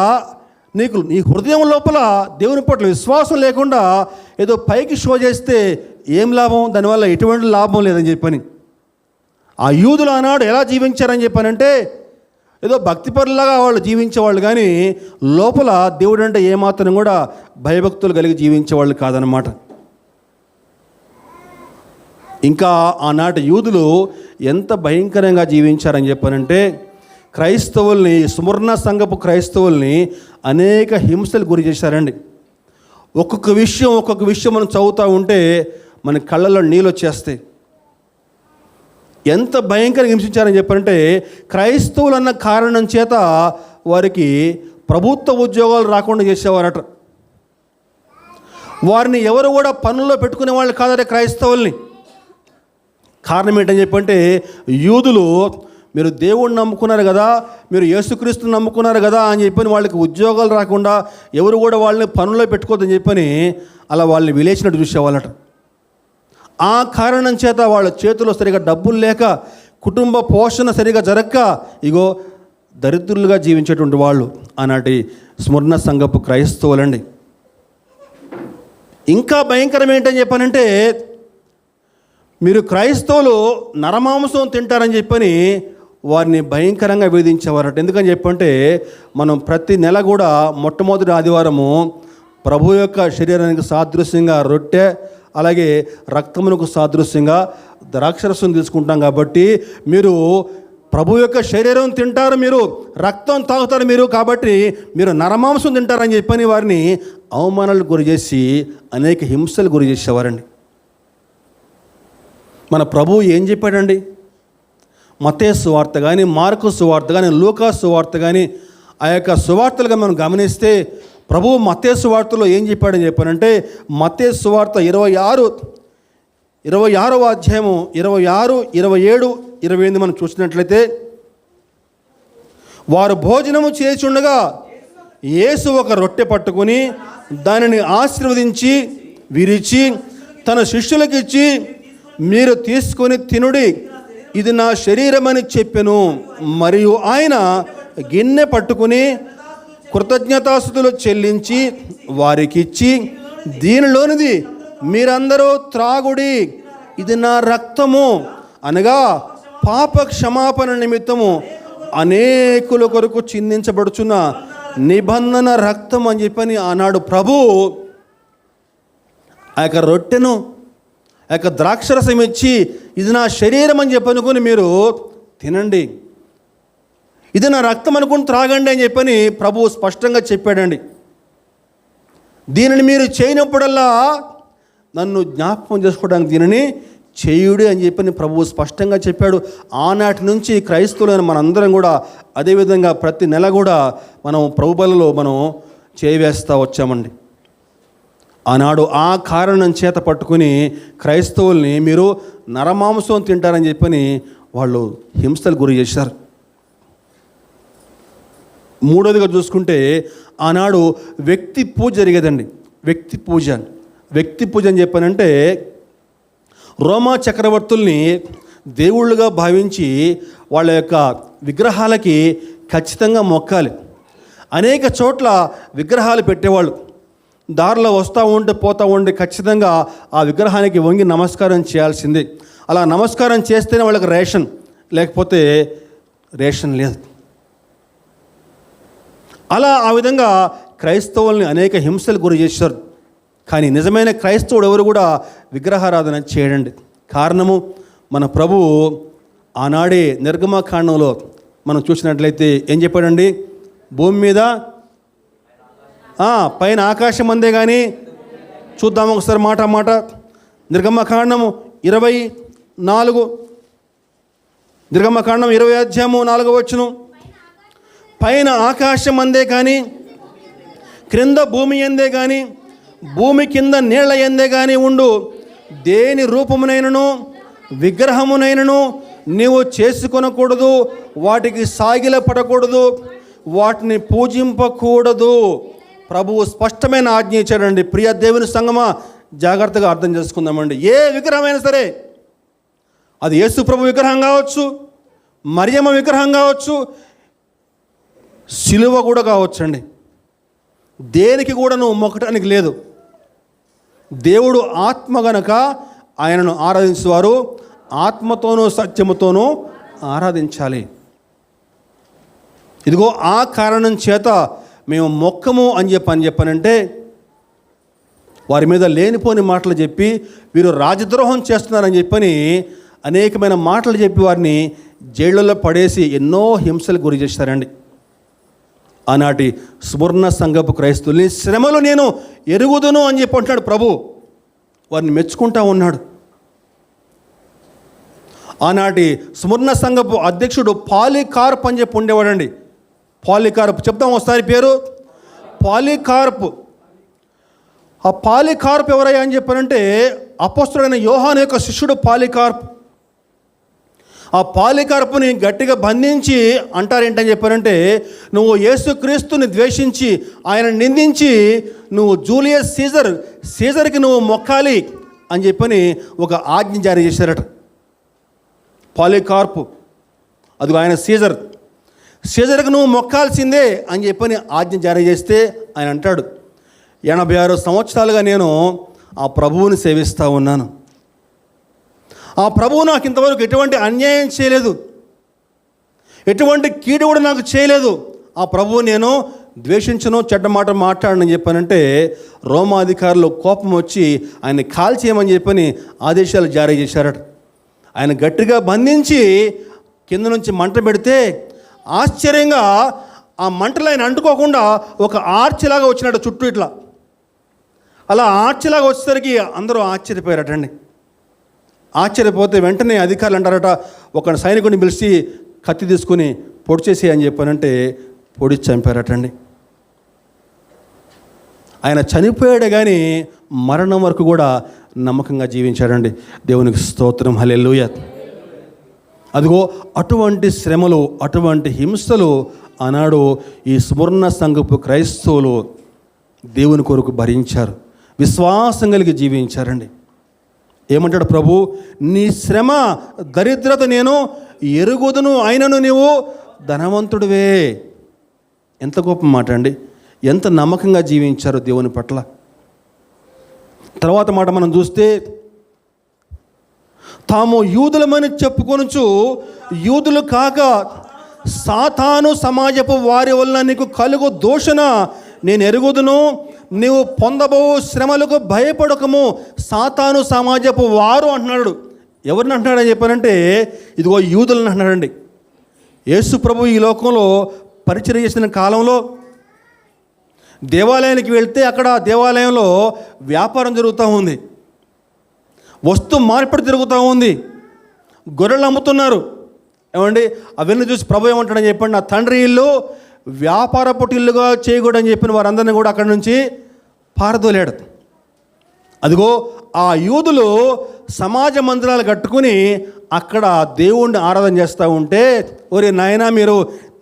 నీకు నీ హృదయం లోపల దేవుని పట్ల విశ్వాసం లేకుండా ఏదో పైకి షో చేస్తే ఏం లాభం? దానివల్ల ఎటువంటి లాభం లేదని చెప్పని ఆ యూదులు ఆనాడు ఎలా జీవించారని చెప్పానంటే ఏదో భక్తిపరులాగా వాళ్ళు జీవించేవాళ్ళు కానీ లోపల దేవుడు అంటే ఏమాత్రం కూడా భయభక్తులు కలిగి జీవించేవాళ్ళు కాదనమాట. ఇంకా ఆనాటి యూదులు ఎంత భయంకరంగా జీవించారని చెప్పానంటే క్రైస్తవుల్ని, స్ముర్ణ సంఘపు క్రైస్తవుల్ని అనేక హింసలు గురి చేశారండి. ఒక్కొక్క విషయం మనం చదువుతూ ఉంటే మన కళ్ళలో నీళ్ళు వచ్చేస్తాయి. ఎంత భయంకరంగా హింసించారని చెప్పారంటే క్రైస్తవులు అన్న కారణం చేత వారికి ప్రభుత్వ ఉద్యోగాలు రాకుండా చేసేవారట. వారిని ఎవరు కూడా పనుల్లో పెట్టుకునే వాళ్ళు కాదట క్రైస్తవుల్ని. కారణం ఏంటని చెప్పంటే యూదులు మీరు దేవుణ్ణి నమ్ముకున్నారు కదా, మీరు యేసుక్రీస్తుని నమ్ముకున్నారు కదా అని చెప్పని వాళ్ళకి ఉద్యోగాలు రాకుండా ఎవరు కూడా వాళ్ళని పనుల్లో పెట్టుకోవద్దని చెప్పని అలా వాళ్ళని విలేచినట్టు చూసేవాళ్ళట. ఆ కారణం చేత వాళ్ళ చేతిలో సరిగా డబ్బులు లేక కుటుంబ పోషణ సరిగా జరగక ఇగో దరిద్రులుగా జీవించేటువంటి వాళ్ళు ఆనాటి స్ముర్ణ సంఘపు క్రైస్తవులండి. ఇంకా భయంకరం ఏంటని చెప్పానంటే మీరు క్రైస్తవులు నరమాంసం తింటారని చెప్పని వారిని భయంకరంగా వేధించేవారట. ఎందుకని చెప్పంటే మనం ప్రతి నెల కూడా మొట్టమొదటి ఆదివారము ప్రభు యొక్క శరీరానికి సాదృశ్యంగా రొట్టె అలాగే రక్తమునకు సాదృశ్యంగా ద్రాక్షరసం తీసుకుంటాం. కాబట్టి మీరు ప్రభు యొక్క శరీరం తింటారు, మీరు రక్తం తాగుతారు మీరు, కాబట్టి మీరు నరమాంసం తింటారని చెప్పని వారిని అవమానాలకు గురి చేసి అనేక హింసలు గురి చేసేవారండి. మన ప్రభువు ఏం చెప్పాడండి? మత్తయి సువార్త కానీ, మార్కు సువార్త కానీ, లూకా సువార్త కానీ, ఆ యొక్క సువార్తలుగా మనం గమనిస్తే ప్రభువు మత్తయి సువార్తలో ఏం చెప్పాడని చెప్పానంటే, మత్తయి సువార్త 26వ అధ్యాయము 26, 27, 28 మనం చూసినట్లయితే, వారు భోజనము చేయుచుండగా యేసు ఒక రొట్టె పట్టుకుని దానిని ఆశీర్వదించి విరిచి తన శిష్యులకు ఇచ్చి, మీరు తీసుకొని తినుడి, ఇది నా శరీరమని చెప్పెను. మరియు ఆయన గిన్నె పట్టుకుని కృతజ్ఞతాస్తుతులు చెల్లించి వారికిచ్చి, దీనిలోనిది మీరందరూ త్రాగుడి, ఇది నా రక్తము, అనగా పాప క్షమాపణ నిమిత్తము అనేకుల కొరకు చిందించబడుచున్న నిబంధన రక్తం అని చెప్పని ఆనాడు ప్రభు ఆ యొక్క రొట్టెను, ఆ యొక్క ద్రాక్షరసం ఇచ్చి, ఇది నా శరీరం అని చెప్పనుకొని మీరు తినండి, ఇది నా రక్తం అనుకుని త్రాగండి అని చెప్పని ప్రభువు స్పష్టంగా చెప్పాడండి. దీనిని మీరు చేయనప్పుడల్లా నన్ను జ్ఞాపకం చేసుకోవడానికి దీనిని చేయుడి అని చెప్పని ప్రభువు స్పష్టంగా చెప్పాడు. ఆనాటి నుంచి క్రైస్తవులైన మనందరం కూడా అదేవిధంగా ప్రతి నెల కూడా మనం ప్రభు బలిలో మనం చేయవేస్తూ వచ్చామండి. ఆనాడు ఆ కారణం చేత పట్టుకుని క్రైస్తవుల్ని మీరు నరమాంసం తింటారని చెప్పని వాళ్ళు హింసలు గురి చేశారు. మూడోదిగా చూసుకుంటే ఆనాడు వ్యక్తి పూజ జరిగేదండి. వ్యక్తి పూజ అని చెప్పానంటే, రోమా చక్రవర్తుల్ని దేవుళ్ళుగా భావించి వాళ్ళ యొక్క విగ్రహాలకి ఖచ్చితంగా మొక్కాలి. అనేక చోట్ల విగ్రహాలు పెట్టేవాళ్ళు. దారిలో వస్తూ ఉంటే పోతూ ఉంటే ఖచ్చితంగా ఆ విగ్రహానికి వంగి నమస్కారం చేయాల్సిందే. అలా నమస్కారం చేస్తేనే వాళ్ళకి రేషన్, లేకపోతే రేషన్ లేదు. అలా ఆ విధంగా క్రైస్తవుల్ని అనేక హింసలు గురి చేశారు. కానీ నిజమైన క్రైస్తవుడు ఎవరు కూడా విగ్రహారాధన చేయడండి. కారణము మన ప్రభువు ఆనాడే నిర్గమకాండంలో మనం చూసినట్లయితే ఏం చెప్పాడండి? భూమి మీద పైన ఆకాశం అందే కానీ, చూద్దాము ఒకసారి మాట నిర్గమకాండము 24, నిర్గమకాండం 20 అధ్యాయము 4వ వచనం, పైన ఆకాశం అందే కానీ, క్రింద భూమి ఎందే కానీ, భూమి కింద నీళ్ల ఎందే కానీ ఉండు దేని రూపమునైనను విగ్రహమునైనను నీవు చేసుకొనకూడదు, వాటికి సాగిల పడకూడదు, వాటిని పూజింపకూడదు. ప్రభువు స్పష్టమైన ఆజ్ఞ ఇచ్చాడండి. ప్రియ దేవుని సంగమా, జాగ్రత్తగా అర్థం చేసుకుందామండి. ఏ విగ్రహమైనా సరే, అది యేసు ప్రభు విగ్రహం కావచ్చు, మరియమ్మ విగ్రహం కావచ్చు, సిలువ కూడా కావచ్చండి, దేనికి కూడా నువ్వు మొక్కటానికి లేదు. దేవుడు ఆత్మ గనక ఆయనను ఆరాధించేవారు ఆత్మతోనూ సత్యముతోనూ ఆరాధించాలి. ఇదిగో ఆ కారణం చేత మేము మొక్కము అని చెప్పానంటే, వారి మీద లేనిపోని మాటలు చెప్పి వీరు రాజద్రోహం చేస్తున్నారని చెప్పని అనేకమైన మాటలు చెప్పి వారిని జైళ్ళలో పడేసి ఎన్నో హింసలు గురి చేస్తారండి. ఆనాటి సువర్ణ సంఘపు క్రైస్తవుల్ని శ్రమలు నేను ఎరుగుదును అని చెప్పి అంటున్నాడు ప్రభు. వారిని మెచ్చుకుంటా ఉన్నాడు. ఆనాటి సువర్ణ సంఘపు అధ్యక్షుడు పాలికార్ప్ అని చెప్పి ఉండేవాడండి. పాలికార్ప్ చెప్తాం ఒకసారి పేరు. పాలికార్ప్. ఆ పాలికార్ప్ ఎవరయ్యా అని చెప్పారంటే, అపోస్తలుడైన యోహాను యొక్క శిష్యుడు పాలికార్ప్. ఆ పాలికార్పుని గట్టిగా బంధించి అంటారేంటని చెప్పారంటే, నువ్వు యేసుక్రీస్తుని ద్వేషించి ఆయన నిందించి నువ్వు జూలియస్ సీజర్కి నువ్వు మొక్కాలి అని చెప్పని ఒక ఆజ్ఞ జారీ చేశారట. పాలికార్పు, అది ఆయన సీజర్కి నువ్వు మొక్కాల్సిందే అని చెప్పని ఆజ్ఞ జారీ చేస్తే ఆయన అంటాడు, 86 సంవత్సరాలుగా నేను ఆ ప్రభువుని సేవిస్తూ ఉన్నాను. ఆ ప్రభువు నాకు ఇంతవరకు ఎటువంటి అన్యాయం చేయలేదు, ఎటువంటి కీడు కూడా నాకు చేయలేదు. ఆ ప్రభువు నేను ద్వేషించను, చెడ్డ మాట మాట్లాడనని చెప్పానంటే, రోమాధికారులు కోపం వచ్చి ఆయన కాల్చేయమని చెప్పని ఆదేశాలు జారీ చేశారట. ఆయన గట్టిగా బంధించి కింద నుంచి మంట పెడితే ఆశ్చర్యంగా ఆ మంటలు ఆయన అంటుకోకుండా ఒక ఆర్చిలాగా వచ్చినట్టు చుట్టూ ఇట్లా. అలా ఆర్చిలాగా వచ్చేసరికి అందరూ ఆశ్చర్యపోయారటండి. ఆశ్చర్యపోతే వెంటనే అధికారులు అంటారట, ఒక సైనికుడిని పిలిచి కత్తి తీసుకుని పొడి చేసి అని చెప్పానంటే పొడి చంపారటండి. ఆయన చనిపోయాడు కానీ మరణం వరకు కూడా నమ్మకంగా జీవించాడండి. దేవునికి స్తోత్రం, హల్లెలూయా. అదిగో అటువంటి శ్రమలు, అటువంటి హింసలు ఆనాడు ఈ స్మరణ సంఘపు క్రైస్తవులు దేవుని కొరకు భరించారు, విశ్వాసం కలిగి జీవించారండి. ఏమంటాడు ప్రభు, నీ శ్రమ దరిద్రత నేను ఎరుగుదును, అయినను నీవు ధనవంతుడివే. ఎంత గొప్ప మాట అండి, ఎంత నమ్మకంగా జీవించారు దేవుని పట్ల. తర్వాత మాట మనం చూస్తే, తాము యూదులమని చెప్పుకొనుచు యూదులు కాక సాతాను సమాజపు వారి వల్ల నీకు కలుగు దూషణ నేను ఎరుగుదును, నీవు పొందబో శ్రమలకు భయపడకము. సాతాను సమాజపు వారు అంటున్నాడు. ఎవరిని అంటున్నాడని చెప్పారంటే ఇదిగో యూదులను అంటున్నాడండి. యేసు ప్రభు ఈ లోకంలో పరిచర్య చేసిన కాలంలో దేవాలయానికి వెళ్తే అక్కడ దేవాలయంలో వ్యాపారం జరుగుతూ ఉంది, వస్తు మార్పిడి జరుగుతూ ఉంది, గొర్రెలు అమ్ముతున్నారు. ఏమండి, అవన్నీ చూసి ప్రభు ఏమంటాడని చెప్పండి, నా తండ్రి ఇల్లు వ్యాపారపు ఇల్లుగా చేయకూడదని చెప్పిన వారందరినీ కూడా అక్కడి నుంచి పారదోలాడు. అదిగో ఆ యూదులు సమాజ మందిరాలు కట్టుకుని అక్కడ దేవుణ్ణి ఆరాధన చేస్తూ ఉంటే, ఒరే నాయనా, మీరు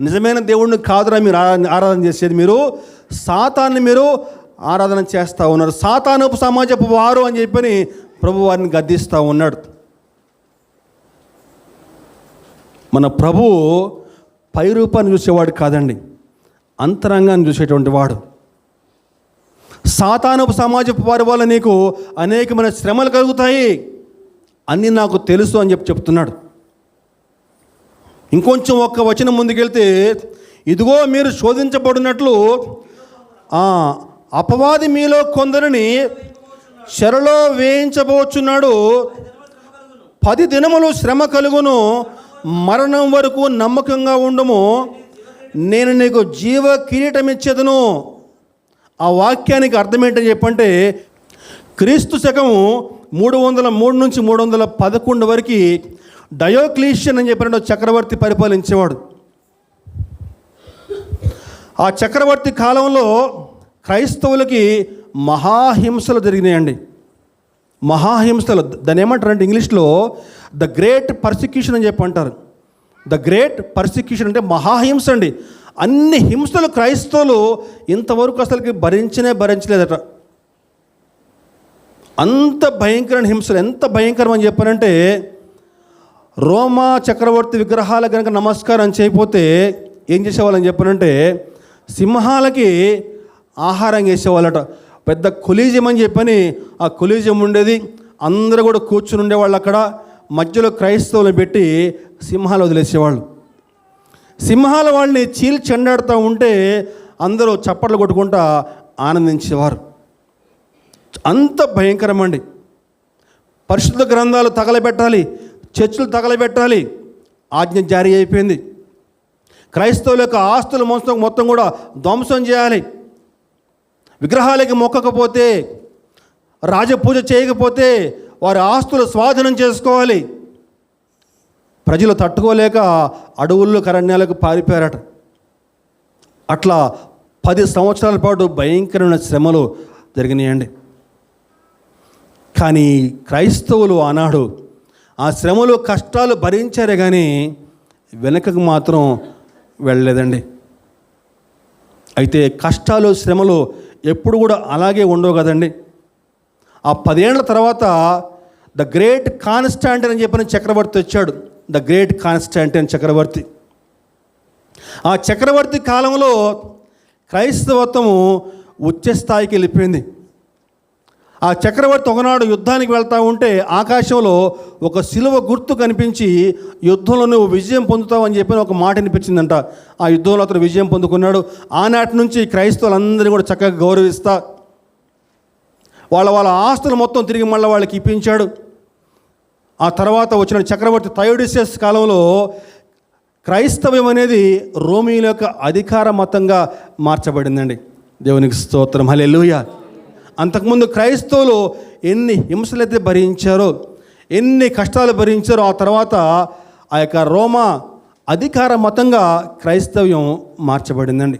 నిజమైన దేవుణ్ణి కాదురా మీరు ఆరాధన చేసేది, మీరు సాతాన్ని మీరు ఆరాధన చేస్తూ ఉన్నారు, సాతానుపు సమాజపు వారు అని చెప్పని ప్రభు వారిని గద్దిస్తూ ఉన్నాడు. మన ప్రభు పై రూపాన్ని చూసేవాడు కాదండి, అంతరంగాన్ని చూసేటువంటి వాడు. సాతానుపు సమాజపు వారి వల్ల నీకు అనేకమైన శ్రమలు కలుగుతాయి, అన్నీ నాకు తెలుసు అని చెప్తున్నాడు. ఇంకొంచెం ఒక్క వచనం ముందుకెళ్తే, ఇదిగో మీరు శోధించబడినట్లు అపవాది మీలో కొందరిని చెరలో వేయించబోచున్నాడు, 10 దినములు శ్రమ కలుగును, మరణం వరకు నమ్మకంగా ఉండము, నేను నీకు జీవ కిరీటం ఇచ్చేదను. ఆ వాక్యానికి అర్థం ఏంటని చెప్పంటే, క్రీస్తు శకము 303 నుంచి 311 వరకు డయోక్లీషియన్ అని చెప్పిన చక్రవర్తి పరిపాలించేవాడు. ఆ చక్రవర్తి కాలంలో క్రైస్తవులకి మహాహింసలు జరిగినాయండి. మహాహింసలు, దాన్ని ఏమంటారంటే ఇంగ్లీష్లో ద గ్రేట్ పర్సిక్యూషన్ అని చెప్పి అంటారు. ద గ్రేట్ పర్సిక్యూషన్ అంటే మహాహింస అండి. అన్ని హింసలు క్రైస్తవులు ఇంతవరకు అసలుకి భరించలేదట. అంత భయంకరమైన హింసలు. ఎంత భయంకరం అని చెప్పారంటే, రోమా చక్రవర్తి విగ్రహాల కనుక నమస్కారం చేయకపోతే ఏం చేసేవాళ్ళని చెప్పారంటే, సింహాలకి ఆహారం వేసేవాళ్ళట. పెద్ద కొలీజియం అని చెప్పని ఆ కొలీజియం ఉండేది, అందరూ కూడా కూర్చుని ఉండేవాళ్ళు. అక్కడ మధ్యలో క్రైస్తవులు పెట్టి సింహాలు వదిలేసేవాళ్ళు. సింహాల వాళ్ళని చీల్చెండాడుతూ ఉంటే అందరూ చప్పట్లు కొట్టుకుంటూ ఆనందించేవారు. అంత భయంకరమండి. పరిశుద్ధ గ్రంథాలు తగలబెట్టాలి, చర్చిలు తగలబెట్టాలి ఆజ్ఞ జారీ అయిపోయింది. క్రైస్తవుల యొక్క ఆస్తులు మొత్తం కూడా ధ్వంసం చేయాలి. విగ్రహాలకి మొక్కకపోతే, రాజపూజ చేయకపోతే వారి ఆస్తులు స్వాధీనం చేసుకోవాలి. ప్రజలు తట్టుకోలేక అడవుల్లో కరణ్యాలకు పారిపోయారట. అట్లా 10 సంవత్సరాల పాటు భయంకరమైన శ్రమలు జరిగినాయండి. కానీ క్రైస్తవులు ఆనాడు ఆ శ్రమలు కష్టాలు భరించారే కానీ వెనకకు మాత్రం వెళ్ళలేదండి. అయితే కష్టాలు శ్రమలు ఎప్పుడు కూడా అలాగే ఉండవు కదండి. ఆ 10 ఏళ్ల తర్వాత ద గ్రేట్ కాన్స్టాంటిన్ అని చెప్పిన చక్రవర్తి వచ్చాడు. ద గ్రేట్ కాన్స్టాంటిన్ చక్రవర్తి. ఆ చక్రవర్తి కాలంలో క్రైస్తవత్వము ఉచ్చ స్థాయికి వెళ్ళిపోయింది. ఆ చక్రవర్తి ఒకనాడు యుద్ధానికి వెళ్తూ ఉంటే ఆకాశంలో ఒక శిలువ గుర్తు కనిపించి, యుద్ధంలో నువ్వు విజయం పొందుతావు అని చెప్పి ఒక మాట అనిపించిందంట. ఆ యుద్ధంలో అతను విజయం పొందుకున్నాడు. ఆనాటి నుంచి క్రైస్తవులందరినీ కూడా చక్కగా గౌరవిస్తా వాళ్ళ ఆస్తులు మొత్తం తిరిగి మళ్ళీ వాళ్ళకి ఇప్పించాడు. ఆ తర్వాత వచ్చిన చక్రవర్తి థయోడిసియస్ కాలంలో క్రైస్తవ్యం అనేది రోమీల యొక్క అధికార మతంగా మార్చబడిందండి. దేవునికి స్తోత్రం, హల్లెలూయా. అంతకుముందు క్రైస్తవులు ఎన్ని హింసలైతే భరించారో, ఎన్ని కష్టాలు భరించారో ఆ తర్వాత ఆ యొక్క రోమా అధికార మతంగా క్రైస్తవ్యం మార్చబడిందండి.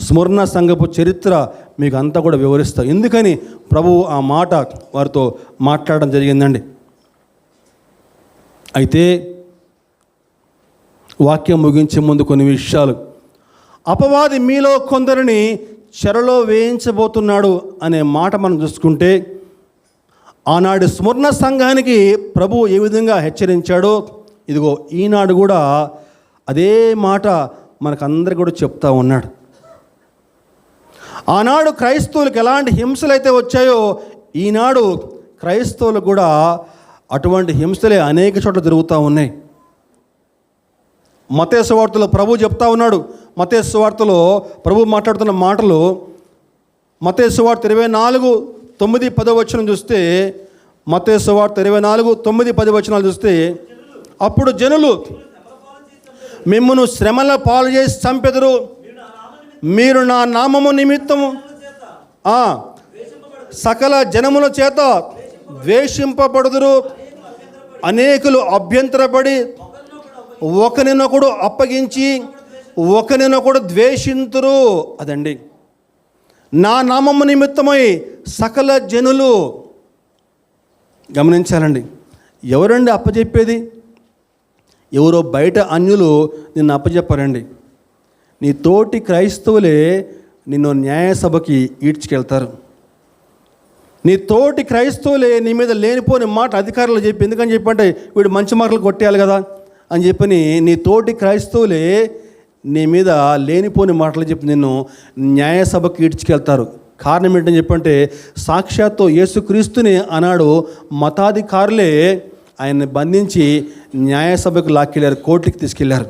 స్మరణ సంఘపు చరిత్ర మీకు అంతా కూడా వివరిస్తా. ఎందుకని ప్రభువు ఆ మాట వారితో మాట్లాడడం జరిగిందండి. అయితే వాక్యం ముగించే ముందు కొన్ని విషయాలు. అపవాది మీలో కొందరిని చెరలో వేయించబోతున్నాడు అనే మాట మనం చూసుకుంటే, ఆనాడు స్మరణ సంఘానికి ప్రభువు ఏ విధంగా హెచ్చరించాడో, ఇదిగో ఈనాడు కూడా అదే మాట మనకందరికీ కూడా చెప్తా ఉన్నాడు. ఆనాడు క్రైస్తవులకు ఎలాంటి హింసలు అయితే వచ్చాయో, ఈనాడు క్రైస్తవులకు కూడా అటువంటి హింసలే అనేక చోట్ల జరుగుతూ ఉన్నాయి. మత్తయి సువార్తలో ప్రభు చెప్తా ఉన్నాడు. మత్తయి సువార్తలో ప్రభు మాట్లాడుతున్న మాటలు మత్తయి సువార్త 24:9-10 చూస్తే, మత్తయి సువార్త 24:9-10 చూస్తే, అప్పుడు జనులు మిమ్మును శ్రమల పాలు చేసి చంపెదరు, మీరు నా నామము నిమిత్తము సకల జనముల చేత ద్వేషింపబడుదురు, అనేకులు అభ్యంతరపడి ఒకరినొకడు అప్పగించి ఒకరినొకడు ద్వేషింతురు. అదండి, నా నామము నిమిత్తమై సకల జనులు. గమనించాలండి, ఎవరండి అప్పచెప్పేది? ఎవరో బయట అన్యులు నిన్ను అప్పచెప్పారండి. నీ తోటి క్రైస్తవులే నిన్ను న్యాయసభకి ఈడ్చుకెళ్తారు. నీ తోటి క్రైస్తవులే నీ మీద లేనిపోని మాట అధికారులు చెప్పి, ఎందుకని చెప్పంటే వీడు మంచి మార్కులు కొట్టేయాలి కదా అని చెప్పని నీ తోటి క్రైస్తవులే నీ మీద లేనిపోని మాటలు చెప్పి నిన్ను న్యాయసభకి ఈడ్చుకెళ్తారు. కారణం ఏంటని చెప్పంటే, సాక్షాత్తు యేసుక్రీస్తుని ఆనాడు మతాధికారులే ఆయన్ని బంధించి న్యాయసభకు లాక్కెళ్ళారు, కోర్టుకి తీసుకెళ్లారు.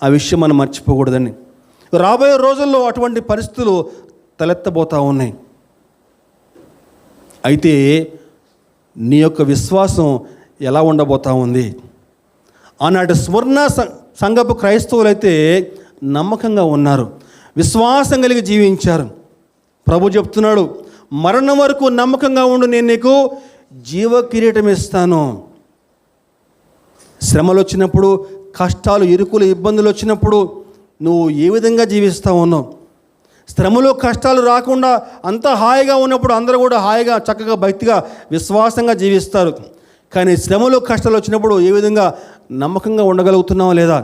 ఆ విషయం మనం మర్చిపోకూడదండి. రాబోయే రోజుల్లో అటువంటి పరిస్థితులు తలెత్తబోతూ ఉన్నాయి. అయితే నీ యొక్క విశ్వాసం ఎలా ఉండబోతూ ఉంది? ఆనాటి స్మరణ సంఘపు క్రైస్తవులైతే నమ్మకంగా ఉన్నారు, విశ్వాసం కలిగి జీవించారు. ప్రభు చెప్తున్నాడు, మరణం వరకు నమ్మకంగా ఉండు, నేను నీకు జీవ కిరీటం ఇస్తాను. శ్రమలు వచ్చినప్పుడు, కష్టాలు, ఇరుకులు, ఇబ్బందులు వచ్చినప్పుడు నువ్వు ఏ విధంగా జీవిస్తూ ఉన్నావు? శ్రమలు, కష్టాలు రాకుండా అంతా హాయిగా ఉన్నప్పుడు అందరూ కూడా హాయిగా, చక్కగా, భక్తిగా, విశ్వాసంగా జీవిస్తారు. కానీ శ్రమలు, కష్టాలు వచ్చినప్పుడు ఏ విధంగా నమ్మకంగా ఉండగలుగుతున్నావా లేదా?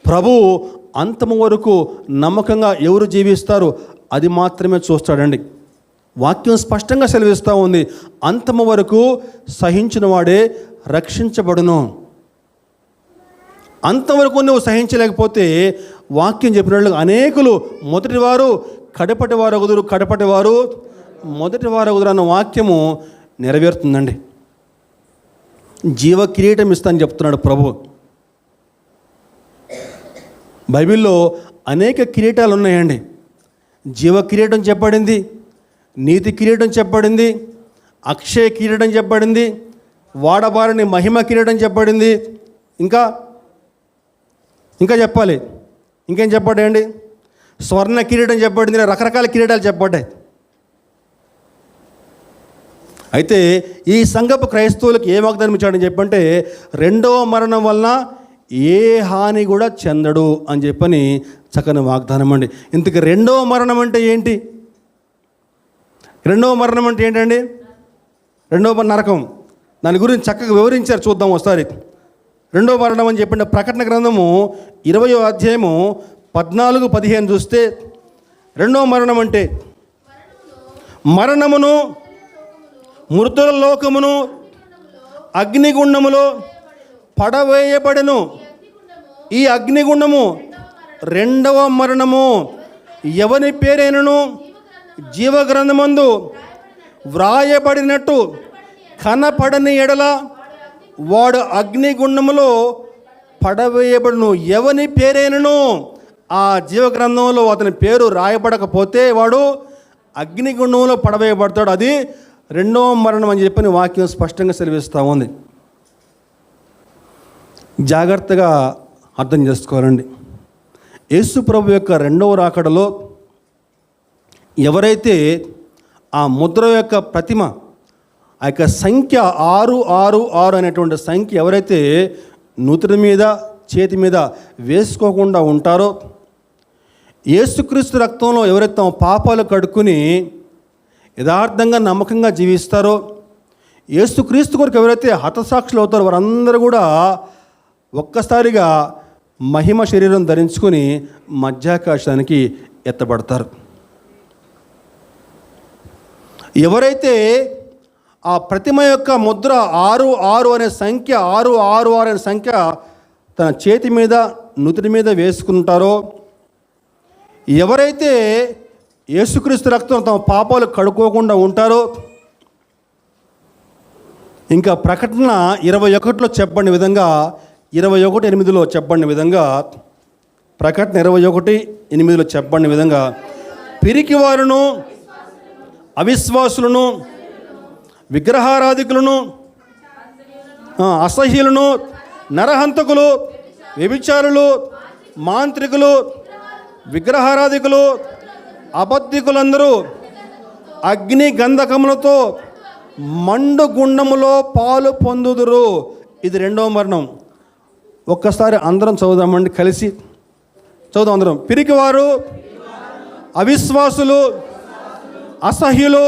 ప్రభు అంతము వరకు నమ్మకంగా ఎవరు జీవిస్తారో అది మాత్రమే చూస్తాడండి. వాక్యం స్పష్టంగా సెలవిస్తూ ఉంది, అంతము వరకు సహించిన వాడే రక్షించబడును. అంతవరకు నువ్వు సహించలేకపోతే వాక్యం చెప్పినట్లు అనేకులు మొదటివారు కడపటి వారు అగుదురు, కడపటి వారు మొదటి వారు అగుదురు అన్న వాక్యము నెరవేరుతుందండి. జీవ కిరీటం ఇస్తానని చెప్తున్నాడు ప్రభు. బైబిల్లో అనేక కిరీటాలు ఉన్నాయండి. జీవ కిరీటం చెప్పబడింది, నీతి కిరీటం చెప్పబడింది, అక్షయ కిరీటం చెప్పబడింది, వాడబారని మహిమ కిరీటం చెప్పబడింది. ఇంకా చెప్పాలి, ఇంకేం చెప్పండి? స్వర్ణ కిరీటం చెప్పబడింది, రకరకాల కిరీటాలు చెప్పబడ్డాయి. అయితే ఈ సంఘపు క్రైస్తవులకు ఏ వాగ్దానం ఇచ్చాడని చెప్పంటే, రెండవ మరణం వలన ఏ హాని కూడా చెందడు అని చెప్పని చక్కని వాగ్దానం అండి. ఇంతకు రెండవ మరణం అంటే ఏంటి? రెండవ మరణం అంటే ఏంటండి? రెండవ నరకం. దాని గురించి చక్కగా వివరించారు, చూద్దాం ఒకసారి. రెండవ మరణం అని చెప్పండి. ప్రకటన గ్రంథము 20వ అధ్యాయము 14-15 చూస్తే, రెండవ మరణం అంటే మరణమును, మృతుల లోకమును, అగ్నిగుండములో పడవేయబడెను. ఈ అగ్నిగుండము రెండవ మరణము. ఎవని పేరైనను జీవగ్రంథమందు వ్రాయబడినట్టు కనపడని ఎడల వాడు అగ్నిగుండములో పడవేయబడును. ఎవని పేరైనను ఆ జీవగ్రంథంలో అతని పేరు రాయబడకపోతే వాడు అగ్నిగుండంలో పడవేయబడతాడు. అది రెండవ మరణం అని చెప్పని వాక్యం స్పష్టంగా సెలవిస్తూ ఉంది. జాగ్రత్తగా అర్థం చేసుకోవాలండి. యేసు ప్రభు యొక్క రెండవ రాకడలో ఎవరైతే ఆ ముద్ర యొక్క ప్రతిమ, ఆ యొక్క సంఖ్య 666 అనేటువంటి సంఖ్య ఎవరైతే నుదుటి మీద చేతి మీద వేసుకోకుండా ఉంటారో, యేసుక్రీస్తు రక్తంలో ఎవరైతే తమ పాపాలు కడుక్కుని యథార్థంగా నమ్మకంగా జీవిస్తారో, యేసుక్రీస్తు కొరకు ఎవరైతే హతసాక్షులు అవుతారో వారందరూ కూడా ఒక్కసారిగా మహిమ శరీరం ధరించుకొని మధ్యాకాశానికి ఎత్తబడతారు. ఎవరైతే ఆ ప్రతిమ యొక్క ముద్ర 66 అనే సంఖ్య 666 అనే సంఖ్య తన చేతి మీద నుదుటి మీద వేసుకుంటారో, ఎవరైతే యేసుక్రీస్తు రక్తం తమ పాపాలు కడుక్కోకుండా ఉంటారో, ఇంకా ప్రకటన 21లో చెప్పబడిన విధంగా 21:8లో చెప్పబడిన విధంగా ప్రకటన 21:8లో చెప్పబడిన విధంగా పిరికివారును అవిశ్వాసులను విగ్రహారాధికులను అసహ్యులను నరహంతకులు వ్యభిచారులు మాంత్రికులు విగ్రహారాధికులు అబద్ధికులందరూ అగ్ని గంధకములతో మండు గుండములో పాలు పొందుదురు. ఇది రెండవ మరణం. ఒక్కసారి అందరం చదువుదామండి, కలిసి చదువుదాం అందరం. పిరికివారు అవిశ్వాసులు అసహ్యులు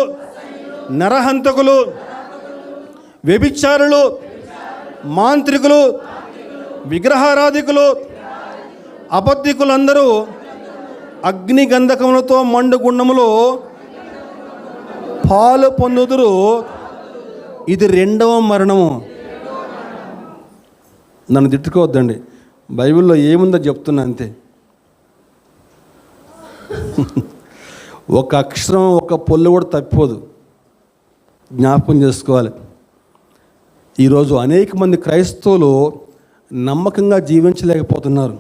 నరహంతకులు వ్యభిచారులు మాంత్రికులు విగ్రహారాధికులు అబద్ధికులందరూ అగ్ని గంధకములతో మండు గుండములో పాలు పొందుదురు. ఇది రెండవ మరణము. నన్ను తిట్టుకోవద్దండి, బైబిల్లో ఏముందో చెప్తున్నా అంతే. ఒక అక్షరం ఒక పొల్లు కూడా తప్పిపోదు, జ్ఞాపకం చేసుకోవాలి. ఈరోజు అనేక మంది క్రైస్తవులు నమ్మకంగా జీవించలేకపోతున్నారు,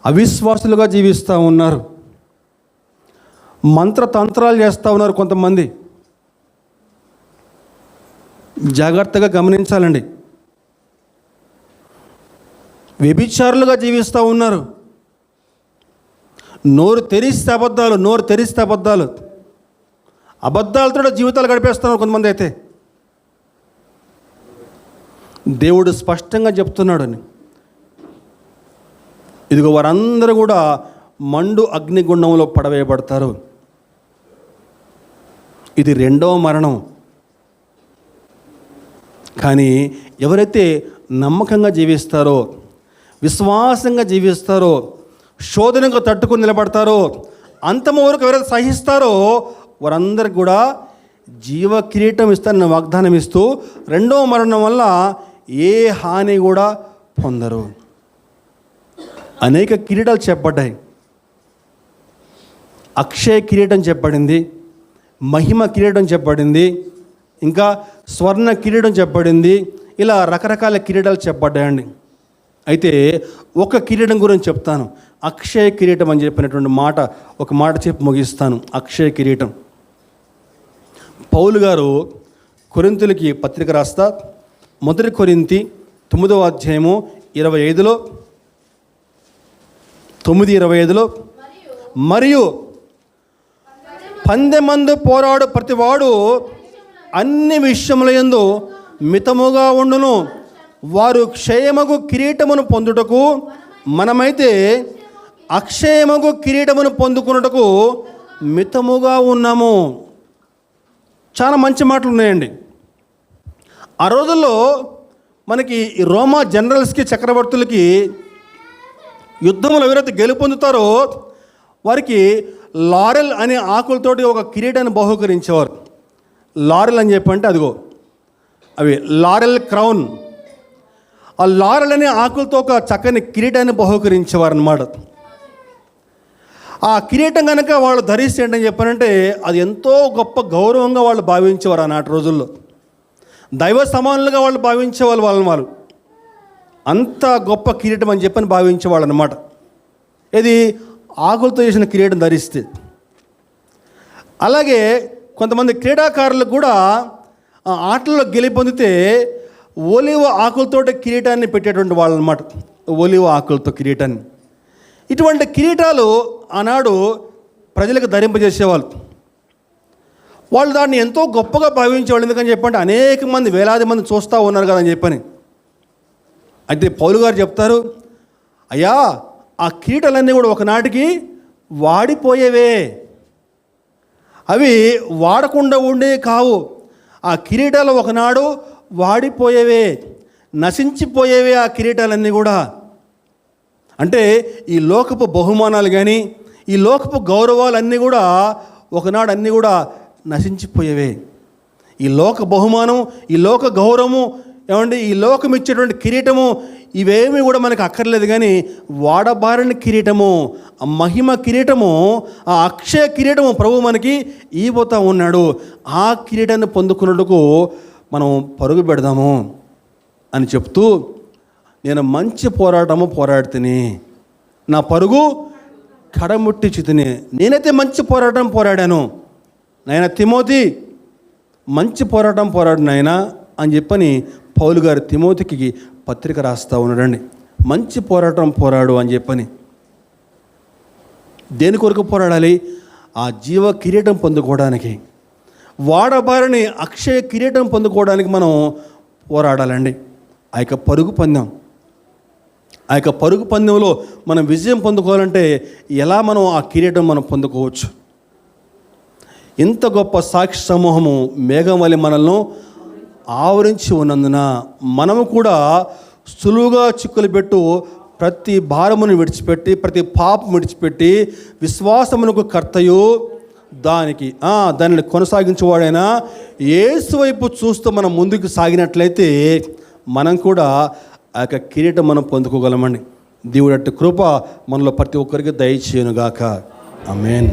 అవిశ్వాసులుగా జీవిస్తూ ఉన్నారు, మంత్రతంత్రాలు చేస్తూ ఉన్నారు. కొంతమంది జాగ్రత్తగా గమనించాలండి. వ్యభిచారులుగా జీవిస్తూ ఉన్నారు. నోరు తెరిస్తే అబద్ధాలు, అబద్ధాలతో జీవితాలు గడిపేస్తున్నారు కొంతమంది. అయితే దేవుడు స్పష్టంగా చెప్తున్నాడు అని, ఇదిగో వారందరూ కూడా మండు అగ్నిగుండంలో పడవేయబడతారు. ఇది రెండవ మరణం. కానీ ఎవరైతే నమ్మకంగా జీవిస్తారో, విశ్వాసంగా జీవిస్తారో, శోధనకు తట్టుకుని నిలబడతారో, అంతము వరకు ఎవరైతే సహిస్తారో వారందరికి కూడా జీవ కిరీటం ఇస్తానని వాగ్దానం ఇస్తూ రెండవ మరణం వల్ల ఏ హాని కూడా పొందరు. అనేక కిరీటాలు చెప్పబడ్డాయి. అక్షయ కిరీటం చెప్పబడింది, మహిమ కిరీటం చెప్పబడింది, ఇంకా స్వర్ణ కిరీటం చెప్పబడింది. ఇలా రకరకాల కిరీటాలు చెప్పబడ్డాయండి. అయితే ఒక కిరీటం గురించి చెప్తాను. అక్షయ కిరీటం అని చెప్పినటువంటి మాట, ఒక మాట చెప్పి ముగిస్తాను. అక్షయ కిరీటం. పౌలు గారు కొరింథీయులకి పత్రిక రాస్తా, 1 కొరింథీ 9వ అధ్యాయము 25లో 9:25లో మరియు పందెమందు పోరాడు ప్రతివాడు అన్ని విషయములందు మితముగా ఉండును, వారు క్షయమగు కిరీటమును పొందుటకు మనమైతే అక్షయమగు కిరీటమును పొందుకున్నటకు మితముగా ఉన్నాము. చాలా మంచి మాటలు ఉన్నాయండి. ఆ రోజుల్లో మనకి రోమా జనరల్స్కి, చక్రవర్తులకి యుద్ధంలో ఎవరైతే గెలుపొందుతారో వారికి లారెల్ అనే ఆకులతోటి ఒక కిరీటాన్ని బహుకరించేవారు. లారెల్ అని చెప్పంటే అదిగో అవి లారెల్ క్రౌన్. ఆ లారెల్ అనే ఆకులతో ఒక చక్కని కిరీటాన్ని బహుకరించేవారు అన్నమాట. ఆ కిరీటం కనుక వాళ్ళు ధరిస్తే ఏంటని చెప్పారంటే అది ఎంతో గొప్ప గౌరవంగా వాళ్ళు భావించేవారు. ఆనాటి రోజుల్లో దైవ సమానులుగా వాళ్ళు భావించేవాళ్ళు. వాళ్ళు అంత గొప్ప కిరీటం అని చెప్పని భావించేవాళ్ళు అన్నమాట. ఇది ఆకులతో చేసిన కిరీటం ధరిస్తే. అలాగే కొంతమంది క్రీడాకారులకు కూడా ఆటల్లో గెలిపొందితే ఒలివ ఆకులతో కిరీటాన్ని పెట్టేటువంటి వాళ్ళు అన్నమాట. ఒలివ ఆకులతో కిరీటాన్ని. ఇటువంటి కిరీటాలు ఆనాడు ప్రజలకు ధరింపజేసేవాళ్ళు. వాళ్ళు దాన్ని ఎంతో గొప్పగా భావించేవాళ్ళు. ఎందుకని చెప్పంటే అనేక మంది, వేలాది మంది చూస్తూ ఉన్నారు కదా అని చెప్పని. అయితే పౌలు గారు చెప్తారు, అయ్యా ఆ కిరీటాలన్నీ కూడా ఒకనాటికి వాడిపోయేవే, అవి వాడకుండా ఉండే కావు. ఆ కిరీటాలు ఒకనాడు వాడిపోయేవే, నశించిపోయేవే ఆ కిరీటాలన్నీ కూడా. అంటే ఈ లోకపు బహుమానాలు కానీ, ఈ లోకపు గౌరవాలన్నీ కూడా ఒకనాడు అన్నీ కూడా నశించిపోయేవే. ఈ లోక బహుమానం, ఈ లోక గౌరవము, ఏమండి, ఈ లోకం ఇచ్చేటువంటి కిరీటము, ఇవేమీ కూడా మనకు అక్కర్లేదు. కానీ వాడబారిన కిరీటము, ఆ మహిమ కిరీటము, ఆ అక్షయ కిరీటము ప్రభు మనకి ఇవ్వబోతూ ఉన్నాడు. ఆ కిరీటాన్ని పొందుకున్నట్టుకు మనం పరుగు పెడదాము అని చెప్తూ, నేను మంచి పోరాటము పోరాడుతుని, నా పరుగు కడముట్టించుతుని. నేనైతే మంచి పోరాటం పోరాడాను నాయన, తిమోతి మంచి పోరాటం పోరాడు నాయన అని చెప్పని పౌలు గారు తిమోతికి పత్రిక రాస్తూ ఉన్నాడండి. మంచి పోరాటం పోరాడు అని చెప్పని. దేని కొరకు పోరాడాలి? ఆ జీవ కిరీటం పొందుకోవడానికి, వాడబారని అక్షయ కిరీటం పొందుకోవడానికి మనం పోరాడాలండి. ఆ యొక్క పరుగు పందెం, ఆ యొక్క పరుగు పందెంలో మనం విజయం పొందుకోవాలంటే ఎలా మనం ఆ కిరీటం మనం పొందుకోవచ్చు? ఇంత గొప్ప సాక్షి సమూహము మేఘం వలె మనల్ని ఆవరించి ఉన్నందున మనము కూడా సులువుగా చిక్కులు పెట్టు ప్రతి భారమును విడిచిపెట్టి, ప్రతి పాపం విడిచిపెట్టి, విశ్వాసమునకు కర్తయు దానిని కొనసాగించేవాడైనా యేసు వైపు చూస్తూ మనం ముందుకు సాగినట్లయితే మనం కూడా ఆ యొక్క కిరీటం మనం పొందుకోగలమండి. దేవుడి కృప మనలో ప్రతి ఒక్కరికి దయచేయునుగాక. ఆమేన్.